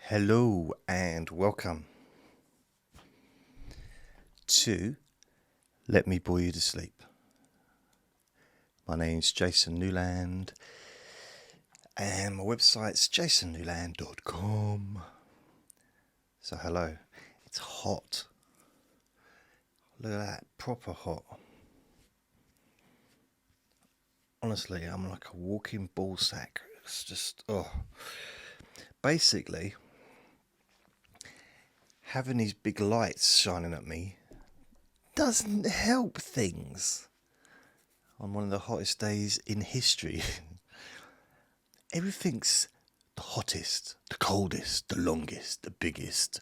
Hello and welcome to Let Me Bore You to Sleep. My name's jasonnewland and my website's jasonnewland.com. So hello, it's hot. Look at that, proper hot. Honestly, I'm like a walking ball sack. It's just, Basically, having these big lights shining at me doesn't help things. On one of the hottest days in history. Everything's the hottest, the coldest, the longest, the biggest.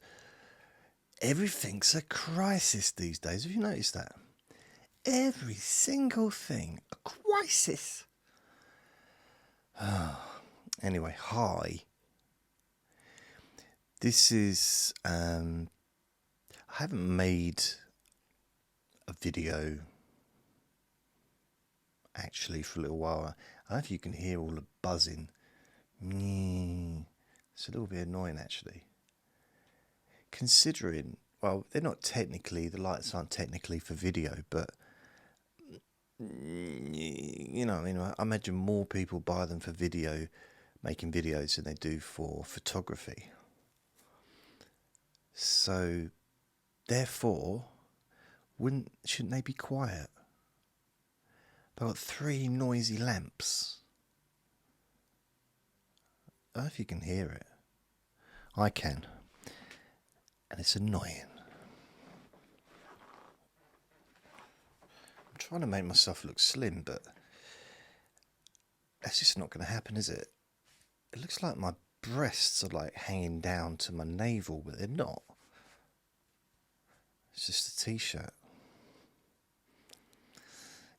Everything's a crisis these days. Have you noticed that? Every single thing, a crisis. Anyway, hi. This is, I haven't made a video actually for a little while. I don't know if you can hear all the buzzing. It's a little bit annoying actually. Considering, well, they're not technically, the lights aren't technically for video, but you know, I imagine more people buy them for video, making videos, than they do for photography. So, therefore, shouldn't they be quiet? I've got 3 noisy lamps. I don't know if you can hear it. I can. And it's annoying. I'm trying to make myself look slim, but that's just not going to happen, is it? It looks like my breasts are like hanging down to my navel, but they're not. It's just a t-shirt.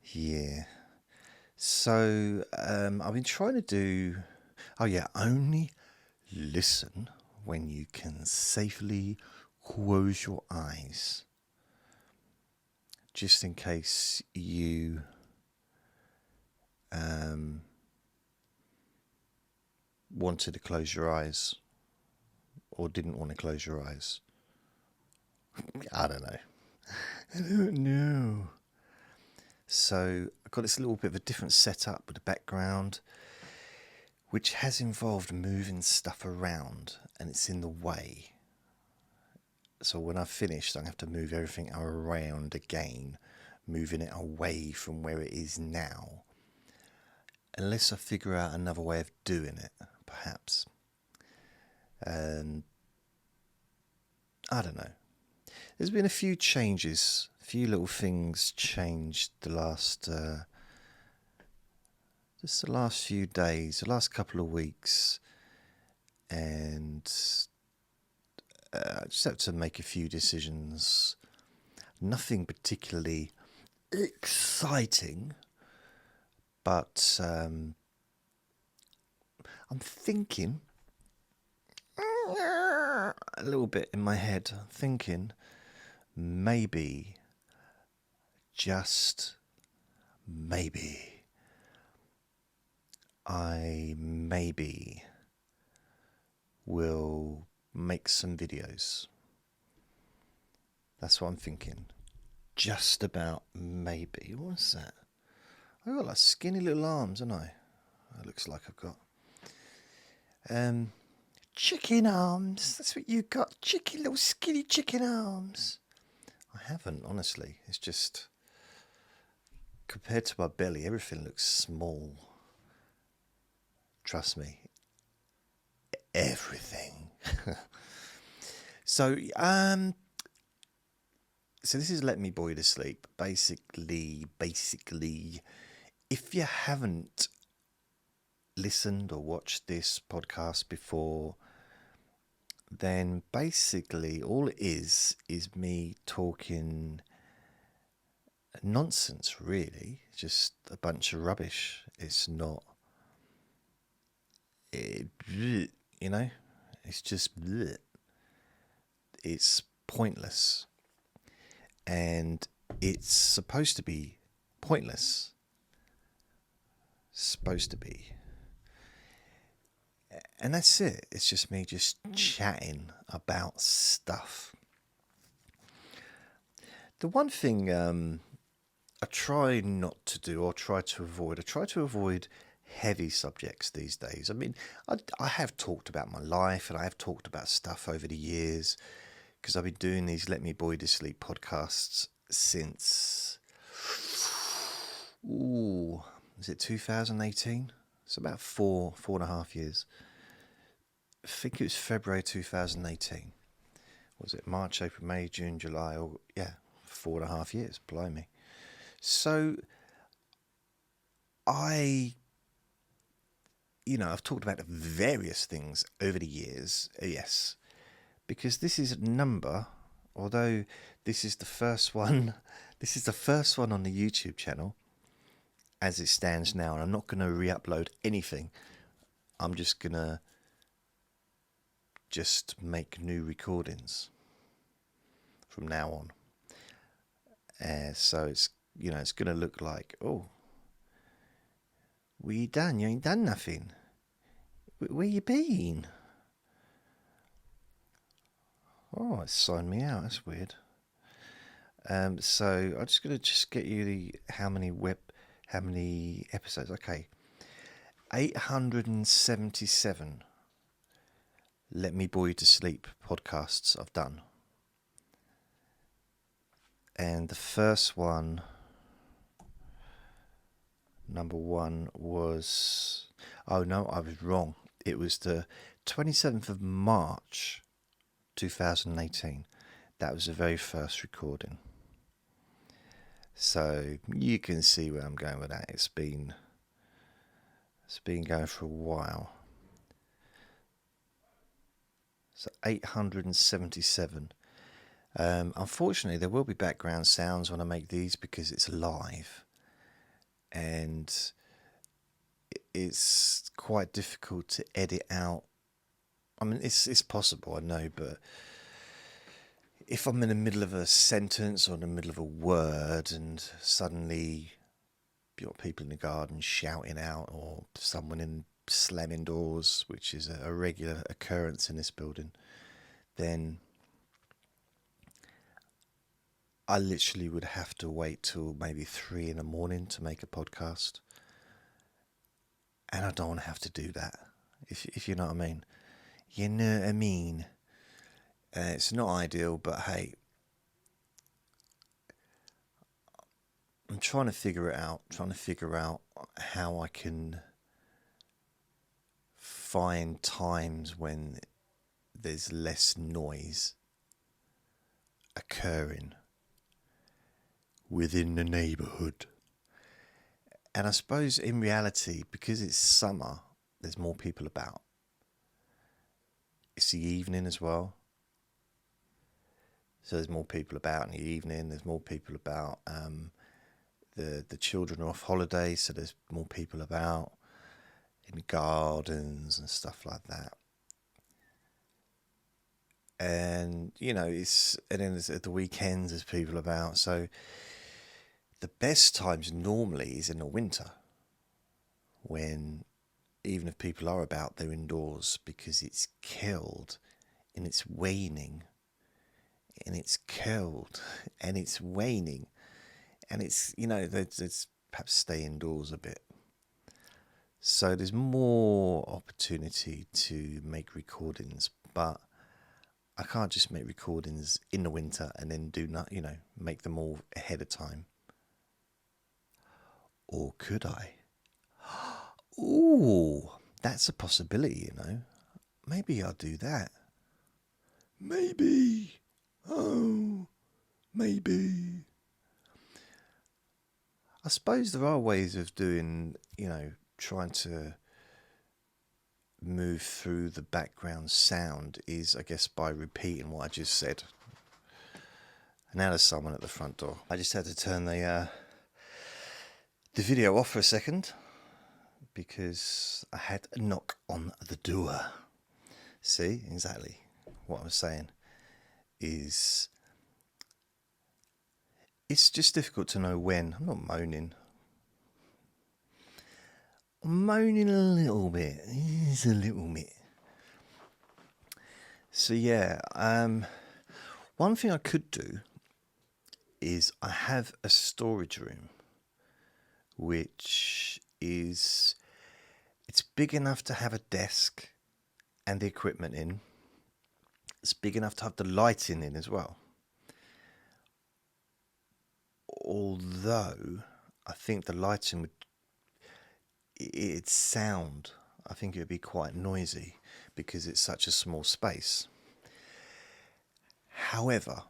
Yeah. So, I've been trying to do... only listen when you can safely close your eyes. Just in case you wanted to close your eyes or didn't want to close your eyes. I don't know. So I've got this little bit of a different setup with the background, which has involved moving stuff around, and it's in the way. So when I've finished, I'm going to have to move everything around again, moving it away from where it is now. Unless I figure out another way of doing it, perhaps. I don't know. There's been a few changes, a few little things changed the last few days, the last couple of weeks, and I just have to make a few decisions. Nothing particularly exciting, but I'm thinking a little bit in my head, thinking maybe, just maybe, I maybe will make some videos. That's what I'm thinking. Just about maybe. What's that? I've got like skinny little arms, haven't I? It looks like I've got chicken arms. That's what you got. Little skinny chicken arms. I haven't, honestly. It's just, compared to my belly, everything looks small. Trust me. Everything. So this is Let Me Bore You to Sleep. Basically, if you haven't listened or watched this podcast before, then basically all it is me talking nonsense, really. Just a bunch of rubbish. It's not, it's just, it's pointless. And it's supposed to be pointless. Supposed to be. And that's it. It's just me just chatting about stuff. The one thing I try not to do, or try to avoid heavy subjects these days. I mean, I have talked about my life, and I have talked about stuff over the years, because I've been doing these Let Me Bore You to Sleep podcasts since, is it 2018? It's about four and a half years. I think it was February 2018. Was it March, April, May, June, July? Or, yeah, 4.5 years. Blimey. So I've talked about various things over the years. Yes, because this is a number. Although this is the first one. This is the first one on the YouTube channel as it stands now, and I'm not going to re-upload anything. I'm just going to make new recordings from now on. So it's it's going to look like, oh, what you done? You ain't done nothing. Where you been? Oh, it's signed me out. That's weird. So I'm just going to get you how many episodes. Okay, 877 Let Me Bore You to Sleep podcasts I've done. And the first one, number one, was... Oh no, I was wrong. It was the 27th of March 2018. That was the very first recording. So you can see where I'm going with that. It's been going for a while. So 877. Unfortunately, there will be background sounds when I make these because it's live, and it's quite difficult to edit out. I mean, it's possible, I know, but if I'm in the middle of a sentence or in the middle of a word and suddenly you've got people in the garden shouting out, or someone slamming doors, which is a regular occurrence in this building, then I literally would have to wait till maybe 3 a.m. to make a podcast. And I don't want to have to do that, if you know what I mean. You know what I mean? It's not ideal, but hey, I'm trying to figure it out. Trying to figure out how I can find times when there's less noise occurring within the neighbourhood. And I suppose in reality, because it's summer, there's more people about. It's the evening as well. So there's more people about in the evening. There's more people about. The children are off holiday, so there's more people about in gardens and stuff like that. And then at the weekends there's people about. So the best times normally is in the winter, when even if people are about, they're indoors, because it's cold and it's waning, and it's cold and it's waning, and it's there's perhaps stay indoors a bit. So there's more opportunity to make recordings, but I can't just make recordings in the winter and then make them all ahead of time. Or could I? Ooh, that's a possibility, Maybe I'll do that. Maybe. Oh, maybe. I suppose there are ways of doing, trying to move through the background sound is, I guess, by repeating what I just said. And now there's someone at the front door. I just had to turn the video off for a second because I had a knock on the door. See, exactly what I was saying is it's just difficult to know when. I'm not moaning. I'm moaning a little bit. It's a little bit. So yeah, one thing I could do is I have a storage room, which is it's big enough to have a desk and the equipment in. It's big enough to have the lighting in as well. Although I think the lighting it'd sound. I think it would be quite noisy because it's such a small space. However,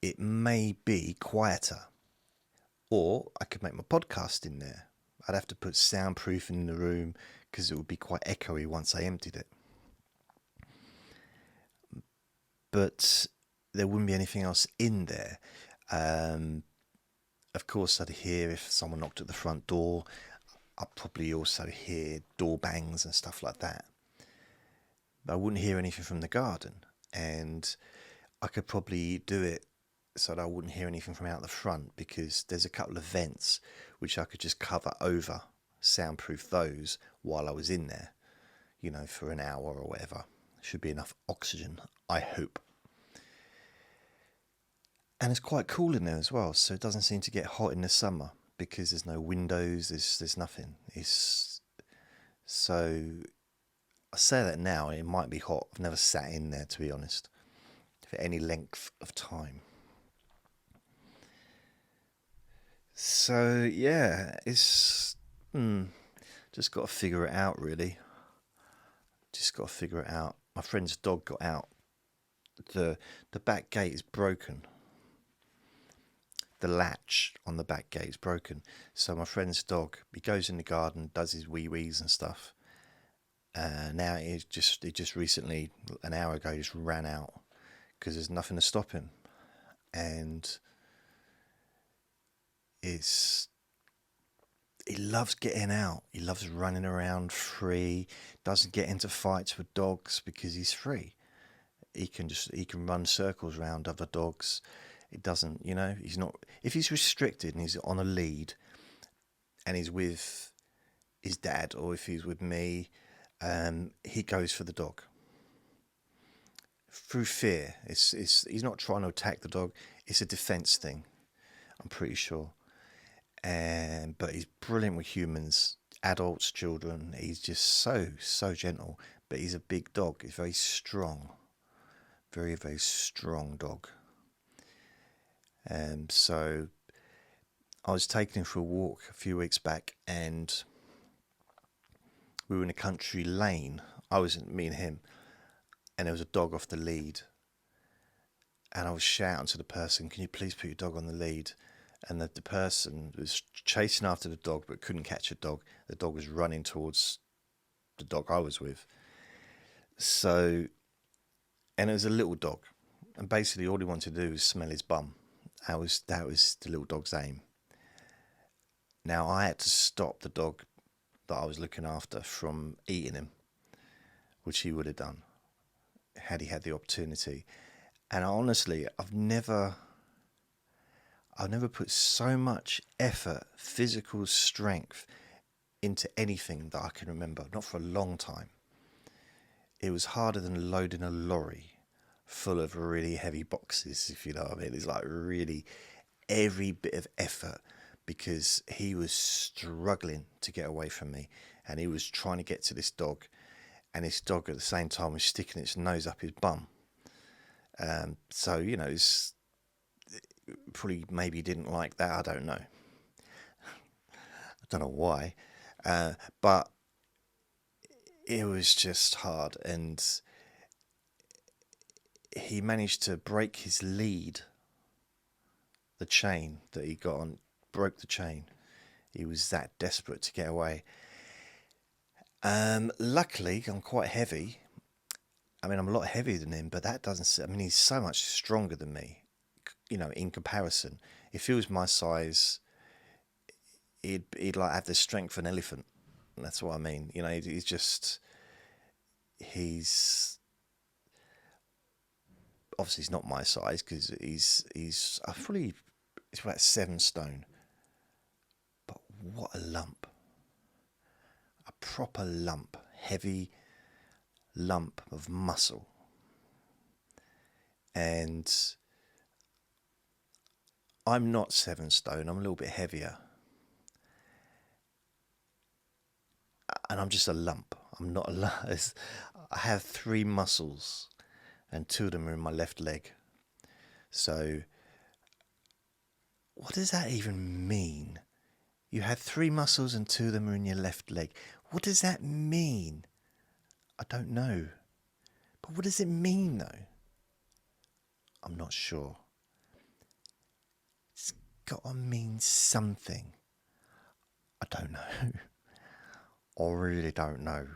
it may be quieter, or I could make my podcast in there. I'd have to put soundproofing in the room because it would be quite echoey once I emptied it. But there wouldn't be anything else in there. Of course, I'd hear if someone knocked at the front door. I'd probably also hear door bangs and stuff like that. But I wouldn't hear anything from the garden. And I could probably do it so that I wouldn't hear anything from out the front, because there's a couple of vents which I could just cover over, soundproof those while I was in there, for an hour or whatever. Should be enough oxygen, I hope. And it's quite cool in there as well, so it doesn't seem to get hot in the summer because there's no windows, there's nothing. So I say that now, it might be hot. I've never sat in there, to be honest, for any length of time. So yeah, it's just got to figure it out, really. Just got to figure it out. My friend's dog got out. The back gate is broken. The latch on the back gate is broken. So my friend's dog, he goes in the garden, does his wee-wees and stuff. Now it just recently, an hour ago, just ran out because there's nothing to stop him. And he loves getting out. He loves running around free. Doesn't get into fights with dogs because he's free. He can run circles around other dogs. It doesn't, he's not. If he's restricted and he's on a lead, and he's with his dad, or if he's with me, he goes for the dog through fear. He's not trying to attack the dog. It's a defense thing, I'm pretty sure. But he's brilliant with humans, adults, children. He's just so gentle. But he's a big dog. He's very strong, very, very strong dog. So I was taking him for a walk a few weeks back, and we were in a country lane. Me and him, and there was a dog off the lead. And I was shouting to the person, "Can you please put your dog on the lead?" And the person was chasing after the dog but couldn't catch a dog. The dog was running towards the dog I was with. So, and it was a little dog, and basically all he wanted to do was smell his bum. That was the little dog's aim. Now I had to stop the dog that I was looking after from eating him, which he would have done had he had the opportunity. And honestly, I've never put so much effort, physical strength into anything that I can remember, not for a long time. It was harder than loading a lorry full of really heavy boxes, if you know what I mean. It's like really every bit of effort, because he was struggling to get away from me, and he was trying to get to this dog, and this dog at the same time was sticking its nose up his bum. So, it's probably maybe didn't like that. I don't know. I don't know why. But it was just hard, and he managed to break his lead. The chain that he got on broke the chain. He was that desperate to get away. Luckily, I'm quite heavy. I'm a lot heavier than him, but that doesn't. He's so much stronger than me. In comparison, if he was my size, he'd like have the strength of an elephant. That's what I mean. He's obviously he's not my size, because he's about 7 stone. But what a lump! A proper lump, heavy lump of muscle. And I'm not 7 stone, I'm a little bit heavier. And I'm just a lump. I'm not a lump. I have 3 muscles, and 2 of them are in my left leg. So, what does that even mean? You have 3 muscles and 2 of them are in your left leg. What does that mean? I don't know. But what does it mean, though? I'm not sure. It's got to mean something. I don't know. I really don't know.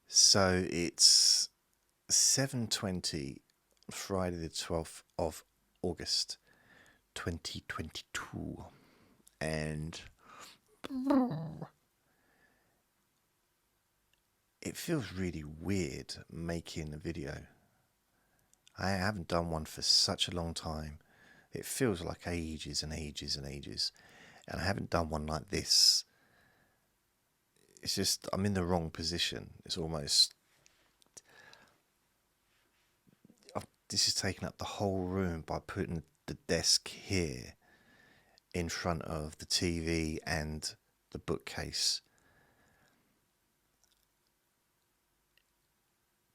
So it's 7:20, Friday the 12th of August, 2022. And it feels really weird making a video. I haven't done one for such a long time. It feels like ages and ages and ages. And I haven't done one like this. It's just, I'm in the wrong position. It's almost, this is taking up the whole room by putting the desk here in front of the TV and the bookcase.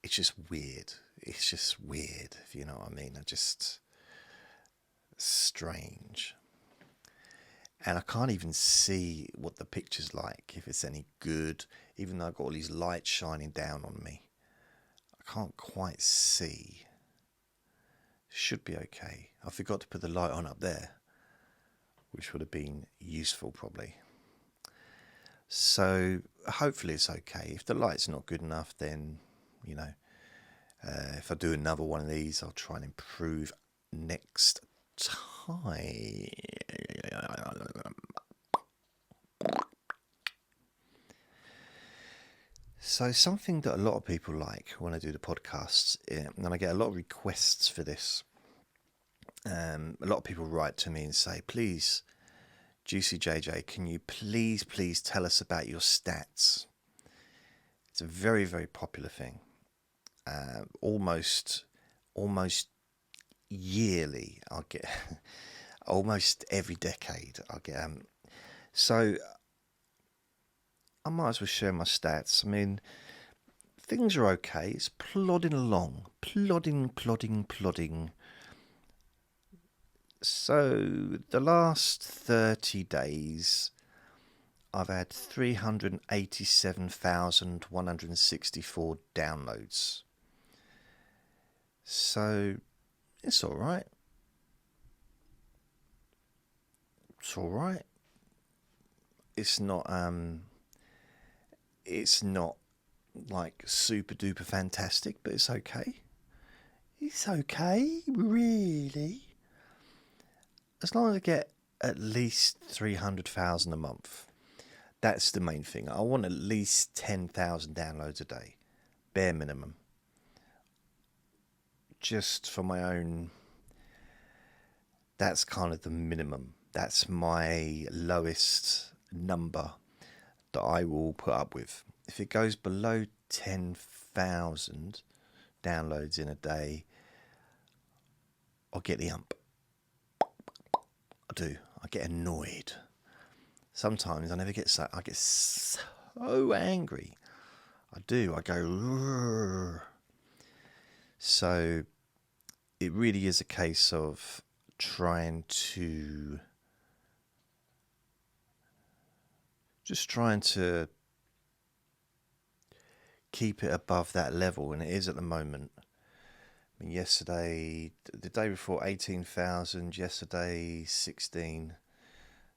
It's just weird. It's just weird, if you know what I mean. Strange. And I can't even see what the picture's like, if it's any good, even though I've got all these lights shining down on me. I can't quite see. Should be okay. I forgot to put the light on up there, which would have been useful probably. So hopefully it's okay. If the light's not good enough, then, you know, if I do another one of these, I'll try and improve next time. So something that a lot of people like when I do the podcasts, and I get a lot of requests for this. A lot of people write to me and say, please, Juicy JJ, can you please tell us about your stats? It's a very, very popular thing. Almost yearly, I'll get, almost every decade, I'll get. So I might as well share my stats. I mean, things are okay. It's plodding along. Plodding. So, the last 30 days, I've had 387,164 downloads. So, it's alright. It's alright. It's not like super duper fantastic, but it's okay. It's okay, really. As long as I get at least 300,000 a month, that's the main thing. I want at least 10,000 downloads a day, bare minimum. Just for my own, that's kind of the minimum. That's my lowest number that I will put up with. If it goes below 10,000 downloads in a day, I'll get the ump. I do. I get annoyed. Sometimes I get so angry. I do. I go. Rrr. So it really is a case of trying to keep it above that level, and it is at the moment. I mean, yesterday, the day before, 18,000. Yesterday, 16.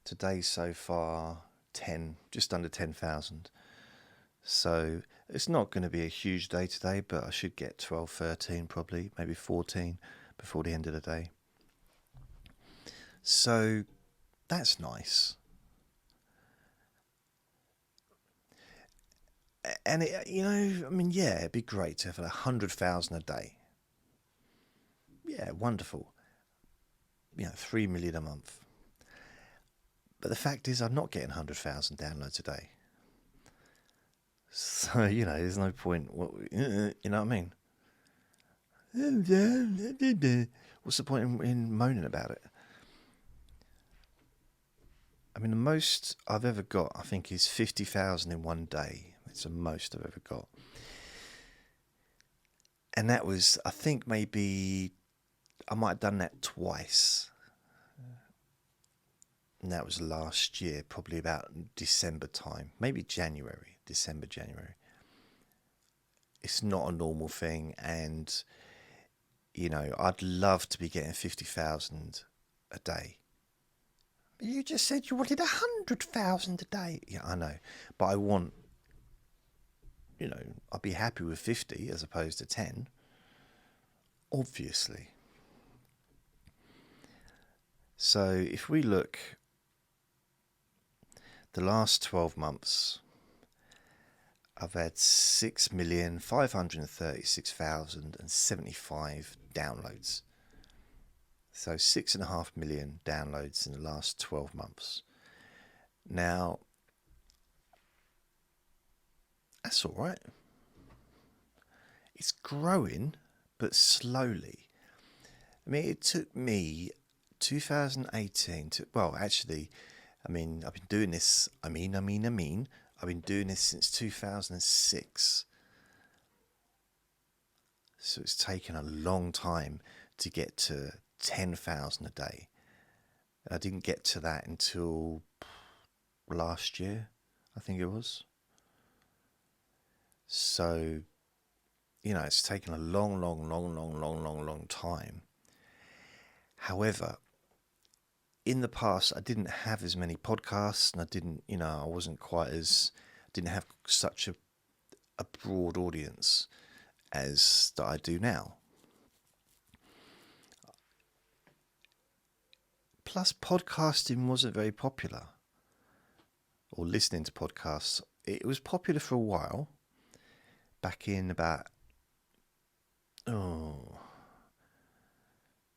Today so far, 10, just under 10,000. So it's not going to be a huge day today, but I should get 12, 13 probably, maybe 14 before the end of the day. So that's nice. And it, you know, I mean, yeah, it'd be great to have 100,000 a day. Yeah, wonderful. 3 million a month. But the fact is, I'm not getting 100,000 downloads a day. So, there's no point. You know what I mean? What's the point in moaning about it? I mean, the most I've ever got, I think, is 50,000 in one day. It's the most I've ever got. And that was, I think, maybe I might have done that twice. And that was last year, probably about December time, maybe January, December, January. It's not a normal thing, and I'd love to be getting 50,000 a day. But you just said you wanted 100,000 a day. Yeah, I know, but I want, I'd be happy with 50 as opposed to 10. Obviously. So if we look, the last 12 months, I've had 6,536,075 downloads. So 6.5 million downloads in the last 12 months. Now, that's all right. It's growing, but slowly. I mean, it took me 2018 to, well, actually, I've been doing this, I've been doing this since 2006. So it's taken a long time to get to 10,000 a day. I didn't get to that until last year, I think it was. So, it's taken a long time. However, in the past, I didn't have as many podcasts, and I didn't, I wasn't didn't have such a broad audience as that I do now. Plus, podcasting wasn't very popular, or listening to podcasts. It was popular for a while, back in about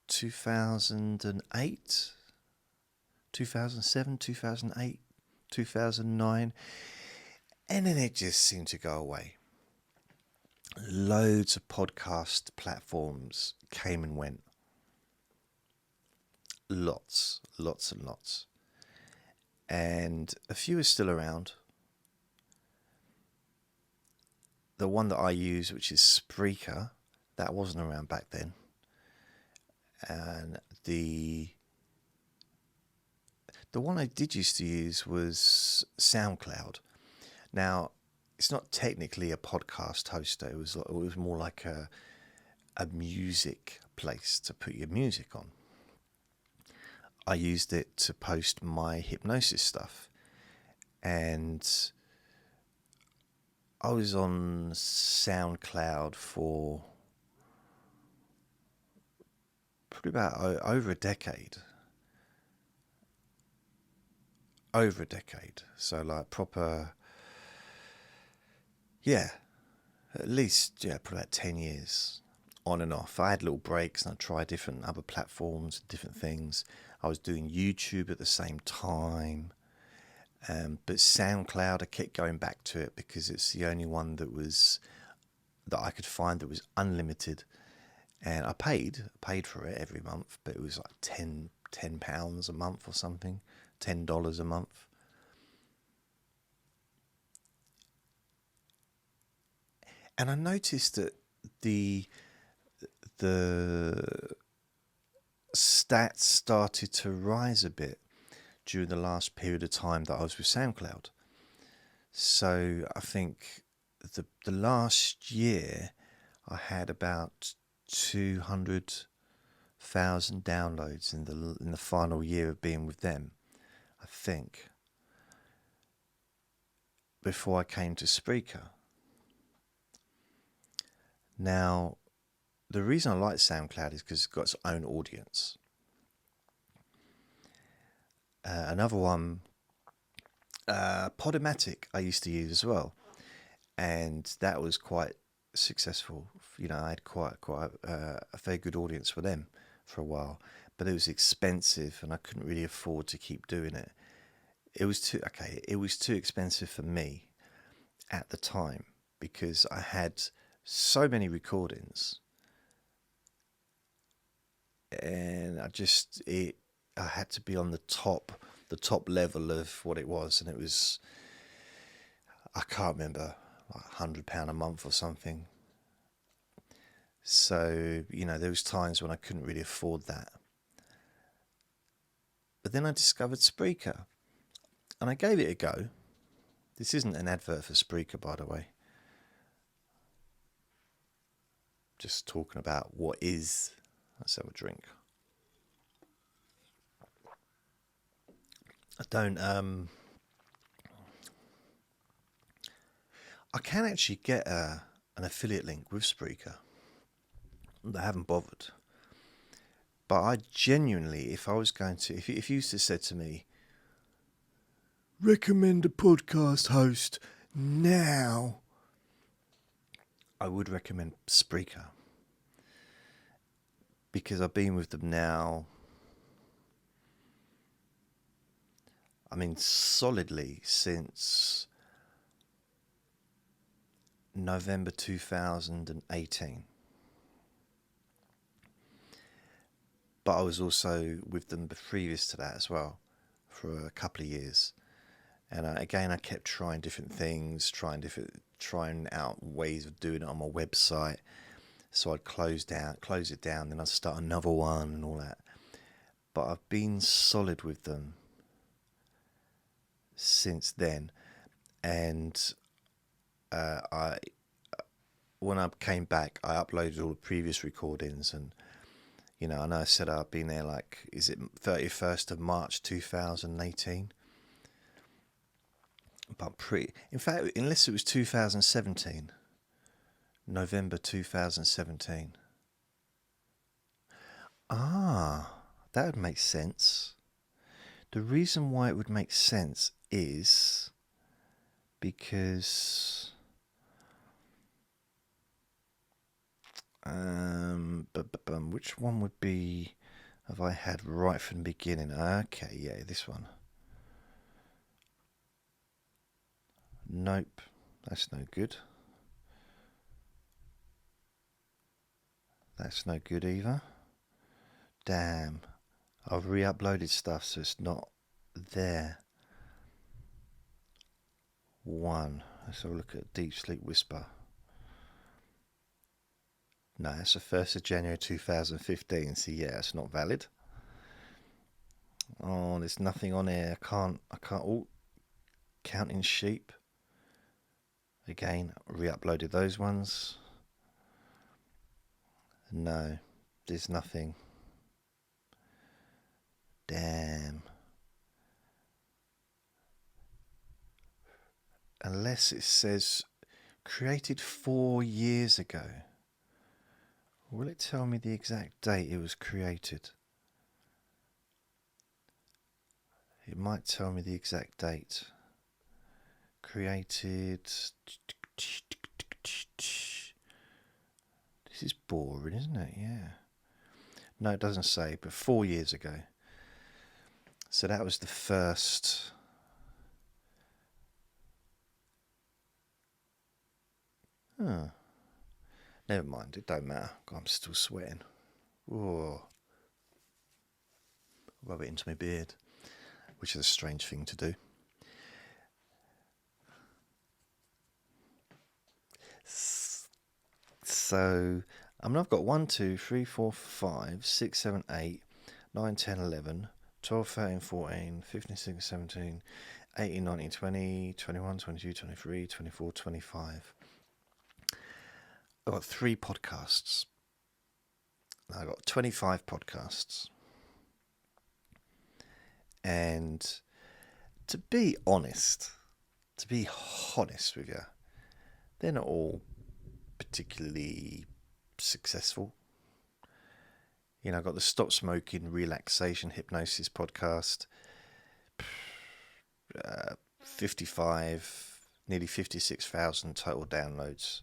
2008, 2007, 2008, 2009, and then it just seemed to go away. Loads of podcast platforms came and went. Lots and lots. And a few are still around. The one that I use, which is Spreaker, that wasn't around back then. And the one I did used to use was SoundCloud. Now, it's not technically a podcast hoster. It was more like a music place to put your music on. I used it to post my hypnosis stuff, and I was on SoundCloud for probably about over a decade. So like proper, at least, probably about 10 years on and off. I had little breaks and I tried different other platforms, different things. I was doing YouTube at the same time. But SoundCloud, I kept going back to it because it's the only one that I could find that was unlimited. And I paid for it every month, but it was like £10 a month or something, $10 a month. And I noticed that the stats started to rise a bit during the last period of time that I was with SoundCloud. So I think the last year I had about 200,000 downloads in the final year of being with them, I think, before I came to Spreaker. Now, the reason I like SoundCloud is because it's got its own audience. Another one, Podomatic, I used to use as well, and that was quite successful. I had quite a very good audience for them for a while, but it was expensive, and I couldn't really afford to keep doing it. It was too expensive for me at the time because I had so many recordings and I had to be on the top level of what it was, and it was, I can't remember, like £100 a month or something. So, there was times when I couldn't really afford that. But then I discovered Spreaker, and I gave it a go. This isn't an advert for Spreaker, by the way. Just talking about what is. Let's have a drink. I can actually get an affiliate link with Spreaker. I haven't bothered. But I genuinely, if I was going to, if you used to said to me, recommend a podcast host now, I would recommend Spreaker. Because I've been with them now, solidly since November 2018. But I was also with them previous to that as well for a couple of years. And again, I kept trying different things, trying out ways of doing it on my website. So I'd close it down, then I'd start another one and all that. But I've been solid with them since then. And when I came back, I uploaded all the previous recordings, and I know I said I've been there, like, is it 31st of March 2018? But in fact, unless it was 2017, November 2017. That would make sense. The reason why it would make sense is because which one would be have I had right from the beginning? Okay, yeah, this one. Nope, that's no good. That's no good either. Damn, I've re-uploaded stuff so it's not there. One, let's have a look at Deep Sleep Whisper. No, that's the 1st of January 2015. So yeah, it's not valid. Oh, there's nothing on here. I can't. Oh, counting sheep. Again, re-uploaded those ones. No, there's nothing. Damn. Unless it says created 4 years ago. Will it tell me the exact date it was created? It might tell me the exact date. Created. This is boring, isn't it? Yeah. No, it doesn't say, but 4 years ago. So that was the first. Huh. Never mind, it don't matter. I'm still sweating. Whoa. Rub it into my beard, which is a strange thing to do. So, I've got 1, 2, 3, 4, 5, 6, 7, 8, 9, 10, 11, 12, 13, 14, 15, 16, 17, 18, 19, 20, 21, 22, 23, 24, 25. I've got 3 podcasts. I've got 25 podcasts. And to be honest with you, they're not all particularly successful. I've got the Stop Smoking Relaxation Hypnosis podcast, 55, nearly 56,000 total downloads.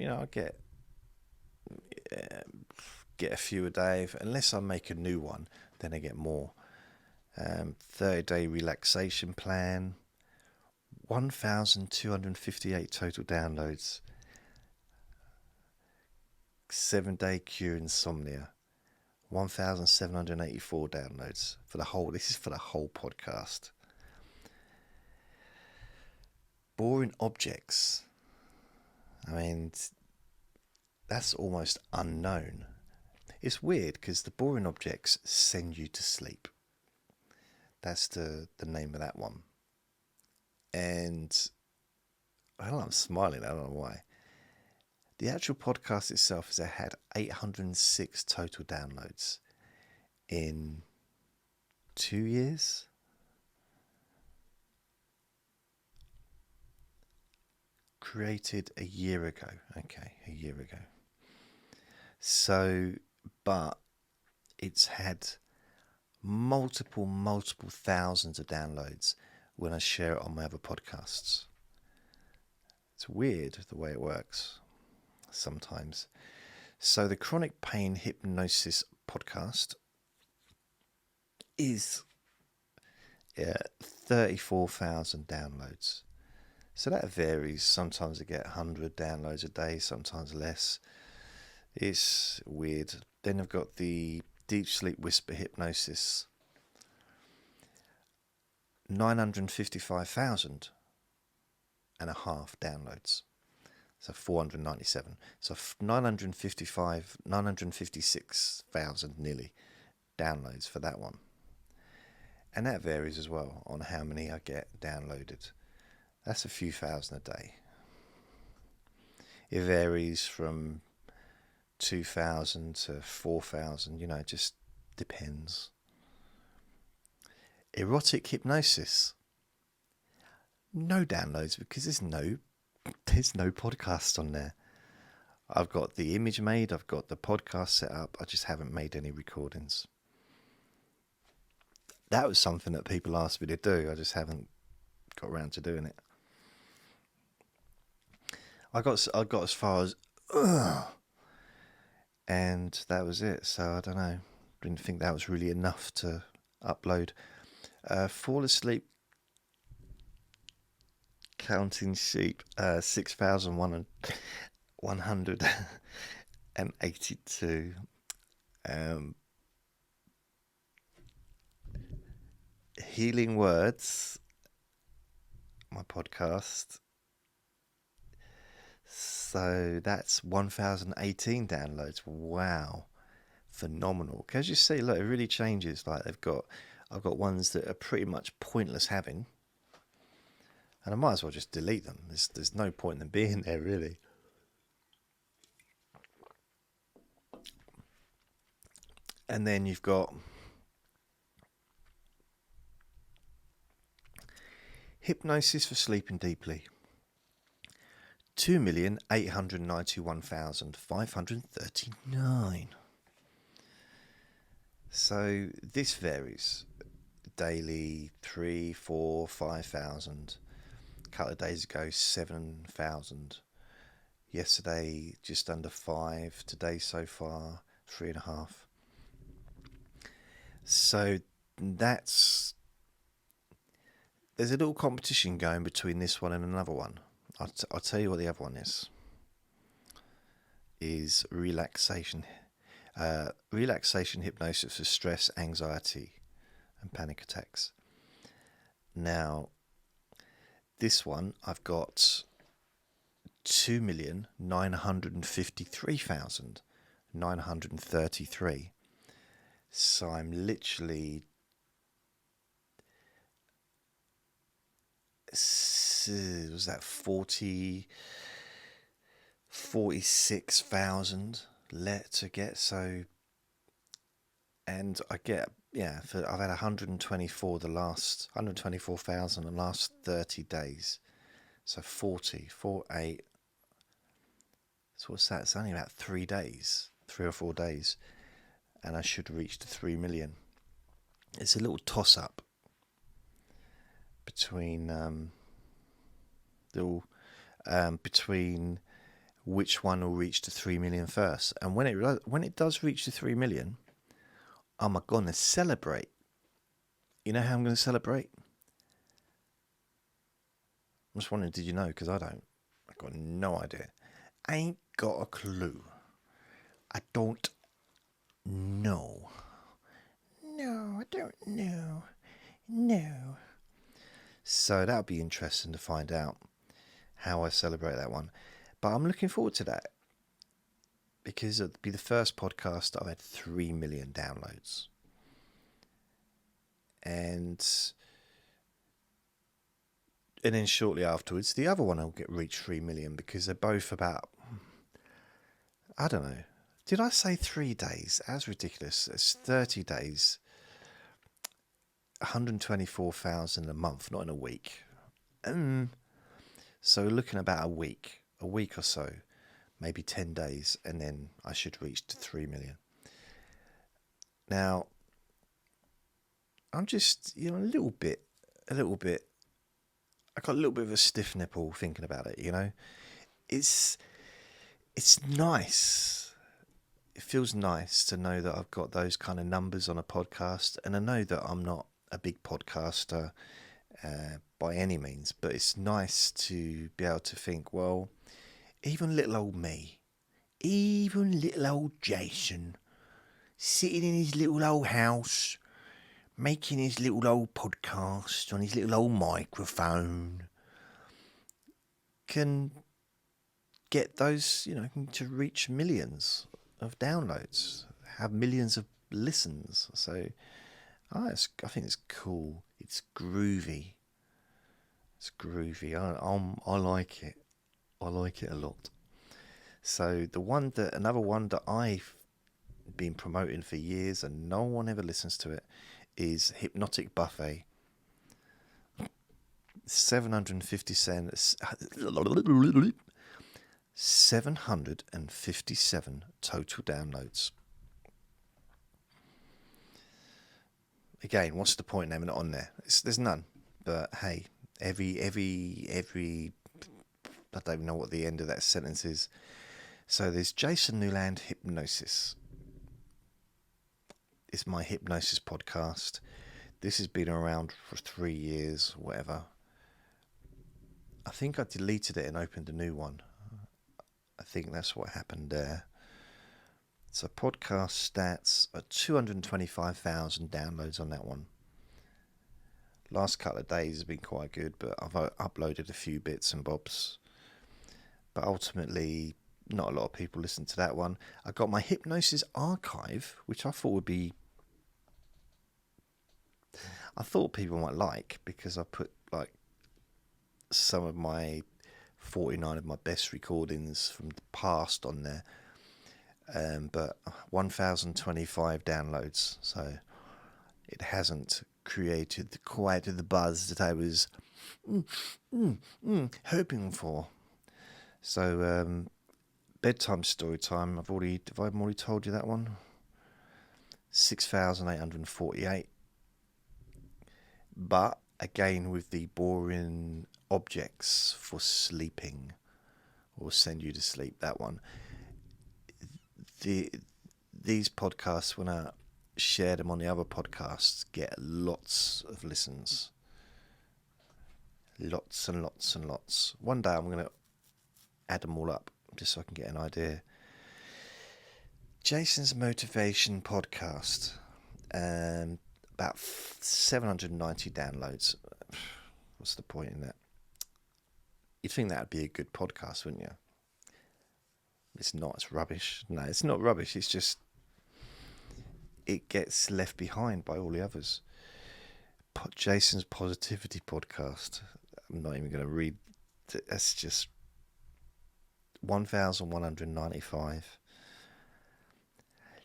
I get a few a day. Unless I make a new one, then I get more. 30-day relaxation plan, 1,258 total downloads. 7-day cure insomnia, 1,784 downloads for the whole. This is for the whole podcast. Boring objects. I mean, that's almost unknown. It's weird because the boring objects send you to sleep. That's the name of that one. And I don't know, I'm smiling, I don't know why. The actual podcast itself has had 806 total downloads in 2 years. Created a year ago. Okay, a year ago. So, but it's had multiple thousands of downloads when I share it on my other podcasts. It's weird the way it works sometimes. So the chronic pain hypnosis podcast is 34,000 downloads. So that varies. Sometimes I get 100 downloads a day, sometimes less. It's weird. Then I've got the deep sleep whisper hypnosis. 955,000 and a half downloads. So 497. So 956,000 nearly downloads for that one. And that varies as well on how many I get downloaded. That's a few thousand a day. It varies from 2,000 to 4,000, it just depends. Erotic hypnosis. No downloads because there's no podcast on there. I've got the image made, I've got the podcast set up, I just haven't made any recordings. That was something that people asked me to do, I just haven't got around to doing it. I got as far as and that was it. So I don't know, didn't think that was really enough to upload. Fall asleep counting sheep, 6,182. Healing Words, my podcast. So that's 1,018 downloads. Wow, phenomenal. Because you see, look, it really changes. Like I've got ones that are pretty much pointless having, and I might as well just delete them. There's no point in them being there, really. And then you've got hypnosis for sleeping deeply. 2,891,539. So this varies. Daily 3, 4, 5,000. A couple of days ago 7,000. Yesterday just under 5. Today so far 3.5. So there's a little competition going between this one and another one. I'll tell you what the other one is relaxation. Relaxation hypnosis for stress, anxiety and panic attacks. Now, this one I've got 2,953,933. So I'm literally was that 46,000 let to get. So, and I get I've had 124,000 the last 30 days. So 48. So what's that? It's only about 3 or 4 days, and I should reach the 3 million. It's a little toss up between between which one will reach the 3 million first. And when it does reach the 3 million, I'm gonna celebrate. You know how I'm gonna celebrate? I'm just wondering, did you know? Because I don't. I've got no idea. I ain't got a clue. I don't No. No, I don't know. No. So that'll be interesting to find out how I celebrate that one. But I'm looking forward to that because it'll be the first podcast that I've had 3 million downloads. And then shortly afterwards, the other one will reach 3 million because they're both about, I don't know. Did I say 3 days? That's ridiculous. It's 30 days, 124,000 a month, not in a week. So looking about a week or so, maybe 10 days, and then I should reach to 3 million. Now, I'm just, a little bit, I got a little bit of a stiff nipple thinking about it, It's nice. It feels nice to know that I've got those kind of numbers on a podcast, and I know that I'm not a big podcaster by any means, but it's nice to be able to think, well, even little old me, even little old Jason, sitting in his little old house, making his little old podcast on his little old microphone, can get those, to reach millions of downloads, have millions of listens. So I think it's cool. It's groovy. I like it. I like it a lot. So another one that I've been promoting for years and no one ever listens to it is Hypnotic Buffet. 757 total downloads. Again, what's the point naming it on there? There's none. But hey, every I don't even know what the end of that sentence is. So there's Jasonnewland Hypnosis. It's my hypnosis podcast. This has been around for 3 years, whatever. I think I deleted it and opened a new one. I think that's what happened there. So podcast stats are 225,000 downloads on that one. Last couple of days have been quite good, but I've uploaded a few bits and bobs. But ultimately, not a lot of people listen to that one. I got my hypnosis archive, which I thought people might like, because I put some of my 49 of my best recordings from the past on there. But 1,025 downloads, so it hasn't created quite the buzz that I was hoping for. So bedtime story time. Have I already told you that one? 6,848. But again, with the boring objects for sleeping or send you to sleep, that one. These podcasts, when I share them on the other podcasts, get lots of listens. Lots and lots and lots. One day I'm going to add them all up just so I can get an idea. Jason's Motivation Podcast, about 790 downloads. What's the point in that? You'd think that would be a good podcast, wouldn't you? It's not. It's rubbish. No, it's not rubbish. It's just it gets left behind by all the others. Jason's Positivity Podcast. I'm not even going to read. That's just 1,195.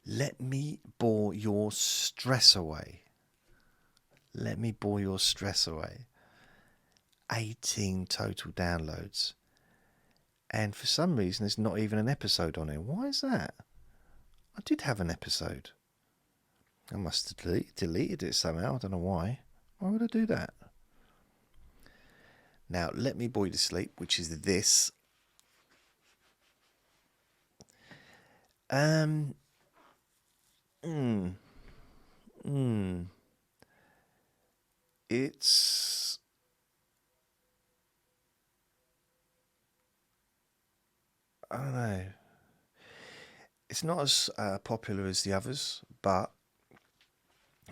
Let me bore your stress away. 18 total downloads. And for some reason, there's not even an episode on it. Why is that? I did have an episode. I must have deleted it somehow. I don't know why. Why would I do that? Now, Let Me Bore You to Sleep, which is this. It's I don't know. It's not as popular as the others, but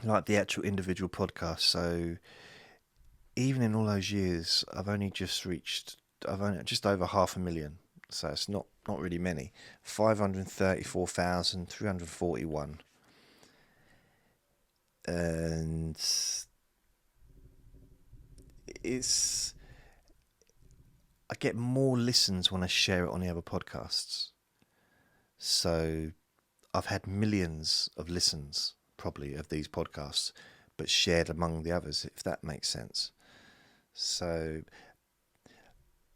like the actual individual podcast. So even in all those years, I've only just over 500,000. So it's not really many. 534,341. And I get more listens when I share it on the other podcasts. So I've had millions of listens, probably, of these podcasts, but shared among the others, if that makes sense. So,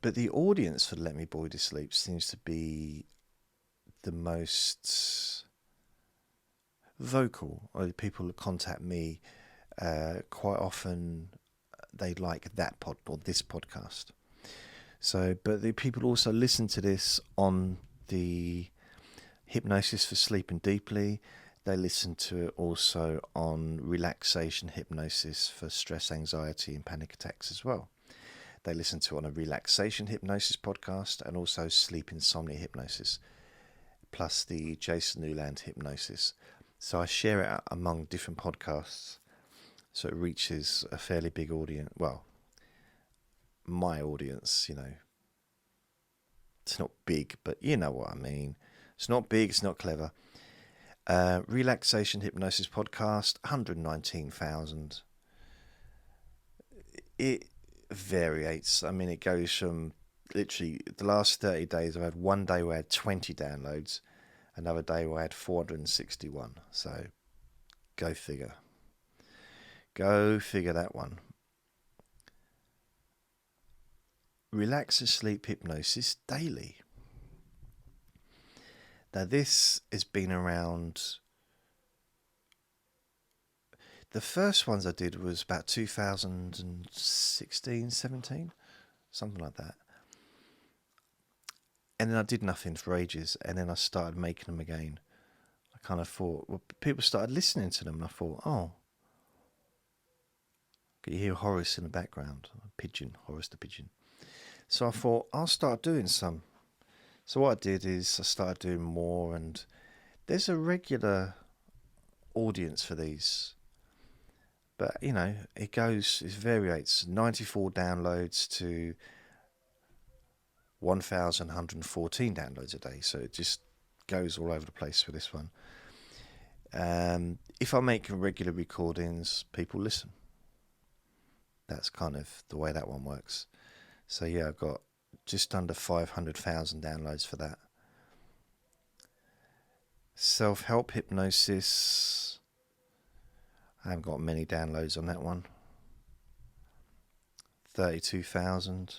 but the audience for Let Me Bore You to Sleep seems to be the most vocal. Or people that contact me quite often, they like that pod or this podcast. So, but the people also listen to this on the Hypnosis for Sleeping Deeply. They listen to it also on relaxation hypnosis for stress, anxiety, and panic attacks as well. They listen to it on a relaxation hypnosis podcast and also sleep insomnia hypnosis, plus the jasonnewland hypnosis. So I share it out among different podcasts, so it reaches a fairly big audience. Well, my audience, it's not big, but you know what I mean. It's not big, it's not clever. Relaxation Hypnosis Podcast, 119,000. It varies. I mean, it goes from literally the last 30 days. I've had one day where I had 20 downloads, another day where I had 461. So go figure. Go figure that one. Relax and Sleep Hypnosis Daily. Now, this has been around. The first ones I did was about 2016, 17, something like that. And then I did nothing for ages, and then I started making them again. I kind of thought, well, people started listening to them, and I thought, oh. You hear Horace in the background, a pigeon, Horace the pigeon. So I thought, I'll start doing some. So what I did is I started doing more, and there's a regular audience for these. But, it varies. 94 downloads to 1,114 downloads a day. So it just goes all over the place for this one. If I make regular recordings, people listen. That's kind of the way that one works. So yeah, I've got just under 500,000 downloads for that. Self-help hypnosis. I haven't got many downloads on that one. 32,000.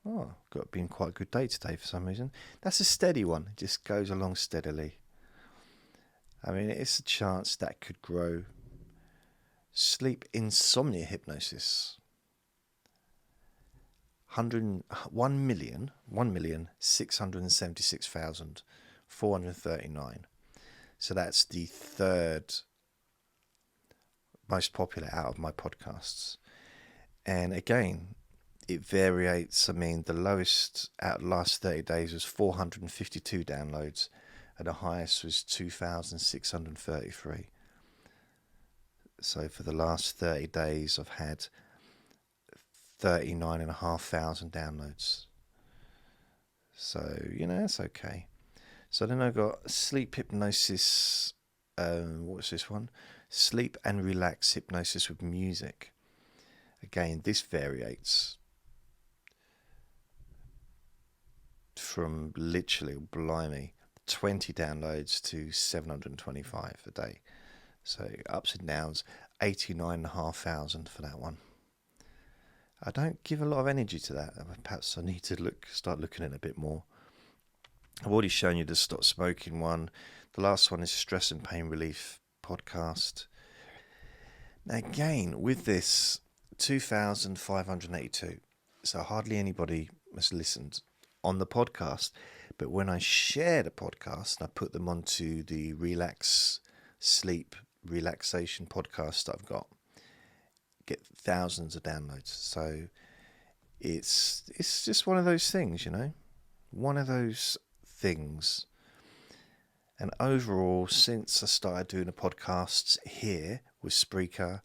Oh, been quite a good day today for some reason. That's a steady one. It just goes along steadily. I mean, it's a chance that could grow. Sleep insomnia hypnosis. 1,676,439. So that's the third most popular out of my podcasts. And again, it varies. I mean, the lowest out of the last 30 days was 452 downloads, and the highest was 2,633. So for the last 30 days, I've had 39,500 downloads. So, that's okay. So then I've got sleep hypnosis. What's this one? Sleep and relax hypnosis with music. Again, this varies from literally, blimey, 20 downloads to 725 a day. So ups and downs, 89,500 for that one. I don't give a lot of energy to that. Perhaps I need to start looking at it a bit more. I've already shown you the Stop Smoking one. The last one is Stress and Pain Relief podcast. Now again, with this, 2,582. So hardly anybody has listened on the podcast. But when I share the podcast, I put them onto the Relax Sleep Relaxation podcast that I've got, get thousands of downloads. So it's just one of those things, one of those things. And overall, since I started doing the podcasts here with Spreaker,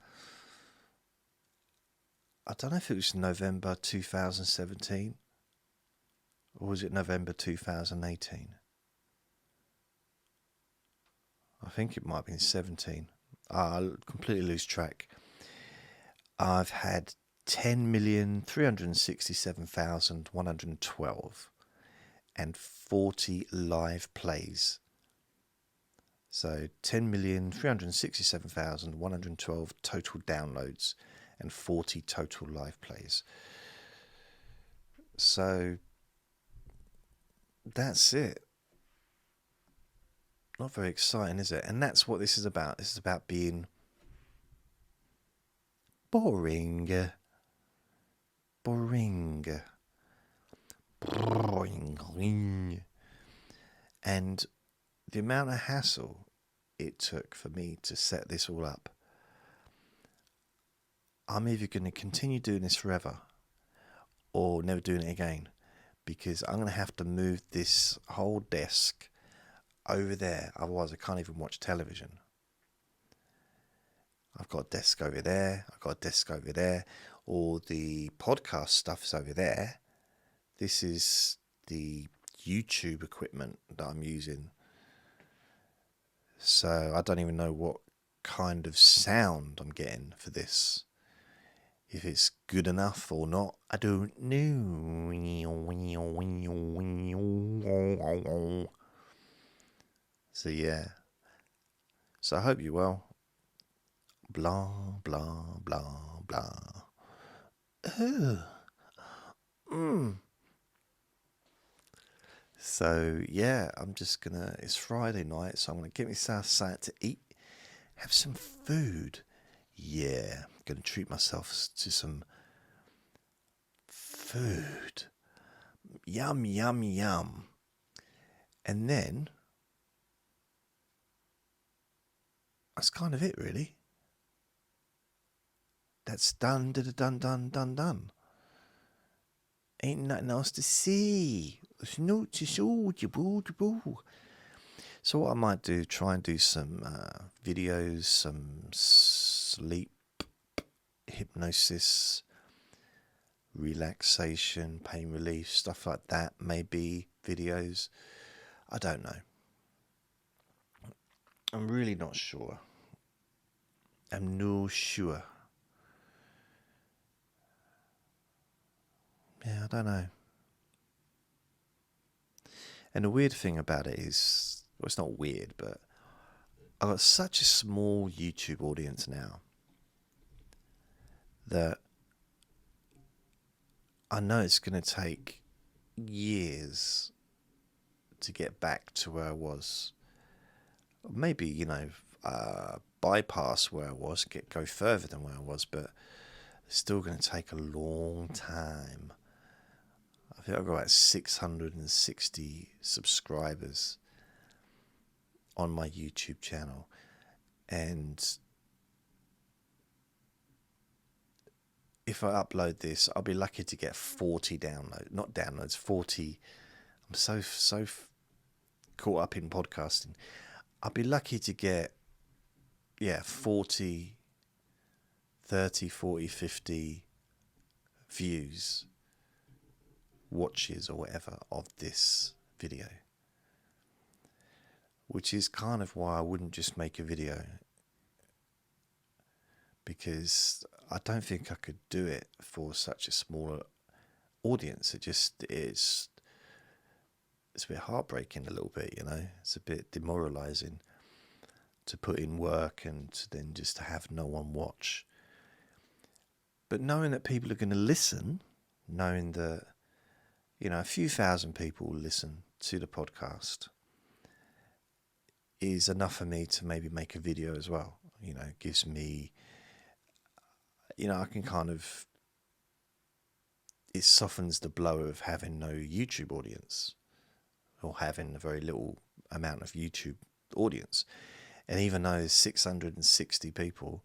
I don't know if it was November 2017 or was it November 2018? I think it might have been 17. I completely lose track. I've had 10,367,112 and 40 live plays. So 10,367,112 total downloads and 40 total live plays. So that's it. Not very exciting, is it? And that's what this is about. This is about being boring. And the amount of hassle it took for me to set this all up, I'm either going to continue doing this forever or never doing it again, because I'm going to have to move this whole desk over there, otherwise I can't even watch television. I've got a desk over there, I've got a desk over there, all the podcast stuff's over there. This is the YouTube equipment that I'm using. So I don't even know what kind of sound I'm getting for this. If it's good enough or not, I don't know. So yeah. So I hope you're well. Blah, blah, blah, blah. So yeah, I'm just gonna, it's Friday night, so I'm gonna get myself something to eat, have some food. Yeah, I'm gonna treat myself to some food. Yum, yum, yum. And then that's kind of it, really. That's done, done. Ain't nothing else to see. So what I might do, try and do some videos, some sleep hypnosis, relaxation, pain relief, stuff like that. Maybe videos. I don't know. I'm really not sure. I'm no sure. Yeah, I don't know. And the weird thing about it is, well, it's not weird, but I've got such a small YouTube audience now that I know it's going to take years to get back to where I was. Maybe, bypass where I was, go further than where I was, but it's still going to take a long time. I think I've got about 660 subscribers on my YouTube channel, and if I upload this, I'll be lucky to get 40 downloads, 40. I'm so caught up in podcasting. I'll be lucky to get 40, 30, 40, 50 views, watches or whatever of this video, which is kind of why I wouldn't just make a video, because I don't think I could do it for such a small audience. It's a bit heartbreaking a little bit, it's a bit demoralizing to put in work and then just to have no one watch. But knowing that people are going to listen, knowing that a few thousand people will listen to the podcast, is enough for me to maybe make a video as well. Gives me, I can kind of, it softens the blow of having no YouTube audience, or having a very little amount of YouTube audience. And even though there's 660 people,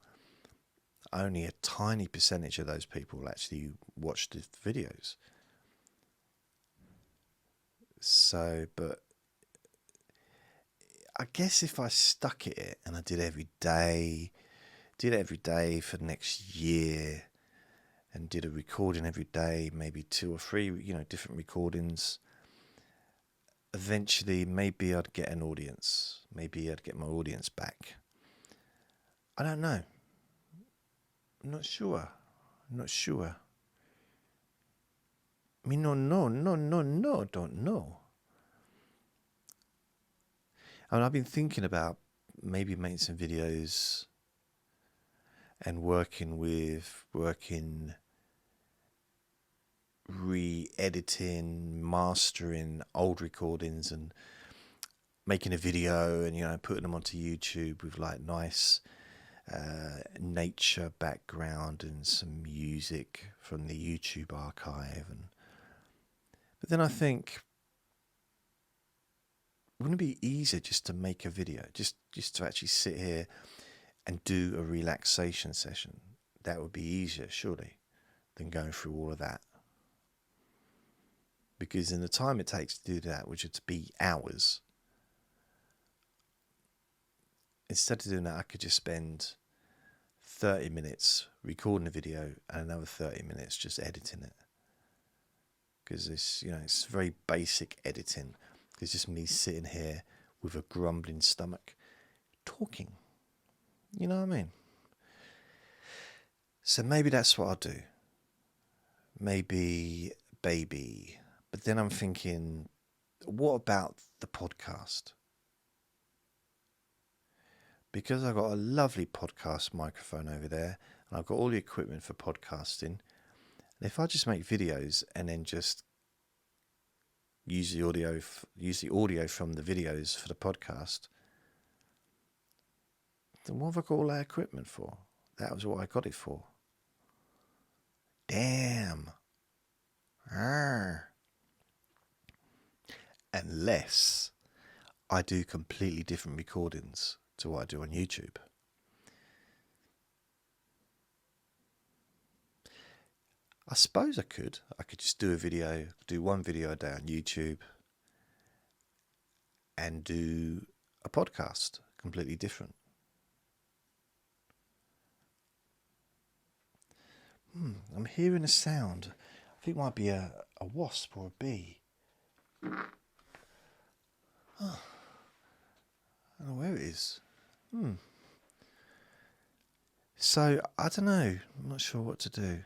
only a tiny percentage of those people actually watch the videos. So, but I guess if I stuck at it and I did it every day for the next year, and did a recording every day, maybe 2 or 3, different recordings, eventually maybe I'd get an audience. Maybe I'd get my audience back. I don't know. I'm not sure. Me no, don't know. And I've been thinking about maybe making some videos and working re-editing, mastering old recordings and making a video and putting them onto YouTube with like nice nature background and some music from the YouTube archive. But then I think, wouldn't it be easier just to make a video, just to actually sit here and do a relaxation session? That would be easier, surely, than going through all of that. Because in the time it takes to do that, which would be hours, instead of doing that, I could just spend 30 minutes recording a video and another 30 minutes just editing it. Because it's very basic editing. It's just me sitting here with a grumbling stomach, talking. You know what I mean? So maybe that's what I'll do. Maybe baby. But then I'm thinking, what about the podcast? Because I've got a lovely podcast microphone over there, and I've got all the equipment for podcasting. And if I just make videos and then just use the audio from the videos for the podcast, then what have I got all that equipment for? That was what I got it for. Damn. Unless I do completely different recordings to what I do on YouTube. I suppose I could just do one video a day on YouTube and do a podcast completely different. I'm hearing a sound. I think it might be a wasp or a bee. Oh, I don't know where it is. So, I don't know. I'm not sure what to do.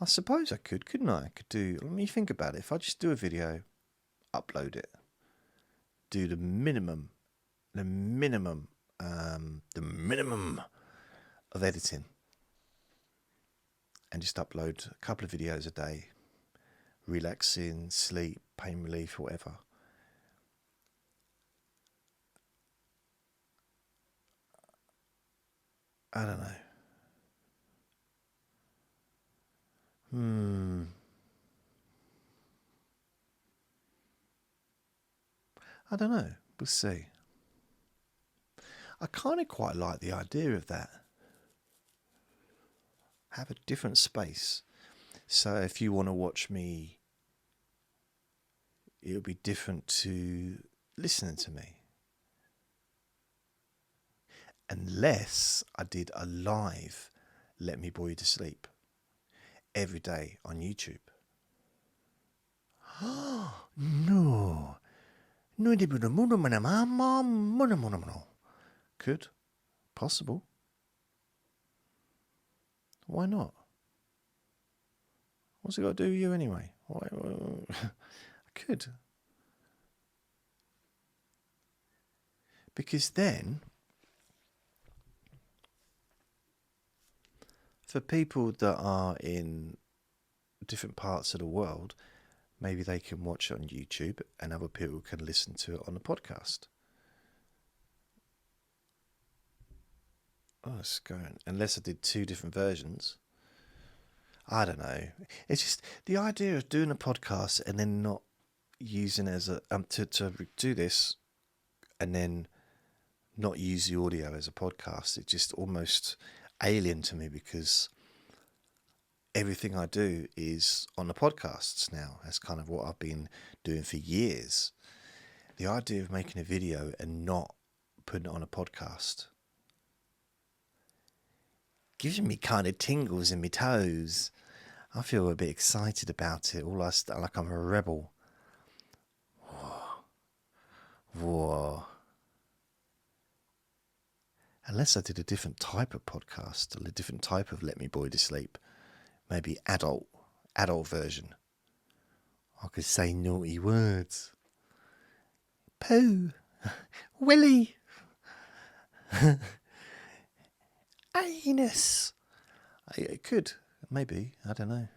I suppose I could, couldn't I? Let me think about it. If I just do a video, upload it, do the minimum of editing, and just upload a couple of videos a day, relaxing, sleep, pain relief, whatever. I don't know. I don't know. We'll see. I kind of quite like the idea of that. Have a different space. So if you want to watch me, it'll be different to listening to me. Unless I did a live Let Me Bore You to Sleep every day on YouTube. No. Could. Possible. Why not? What's it got to do with you anyway? I could. Because then, for people that are in different parts of the world, maybe they can watch it on YouTube and other people can listen to it on the podcast. Oh, it's going. Unless I did 2 different versions. I don't know. It's just the idea of doing a podcast and then not using it as a to do this and then not use the audio as a podcast. It's just almost alien to me because everything I do is on the podcasts now. That's kind of what I've been doing for years. The idea of making a video and not putting it on a podcast gives me kind of tingles in my toes. I feel a bit excited about it. Like I'm a rebel. Whoa. Unless I did a different type of podcast, a different type of Let Me Boy to Sleep. Maybe adult version. I could say naughty words. Pooh. Willy. Anus. It could. Maybe. I don't know.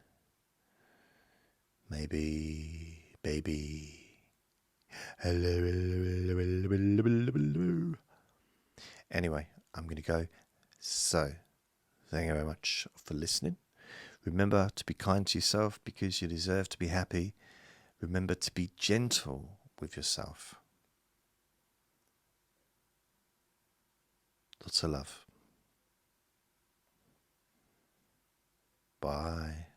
Maybe. Baby. Hello. Anyway, I'm going to go. So, thank you very much for listening. Remember to be kind to yourself because you deserve to be happy. Remember to be gentle with yourself. Lots of love. Bye.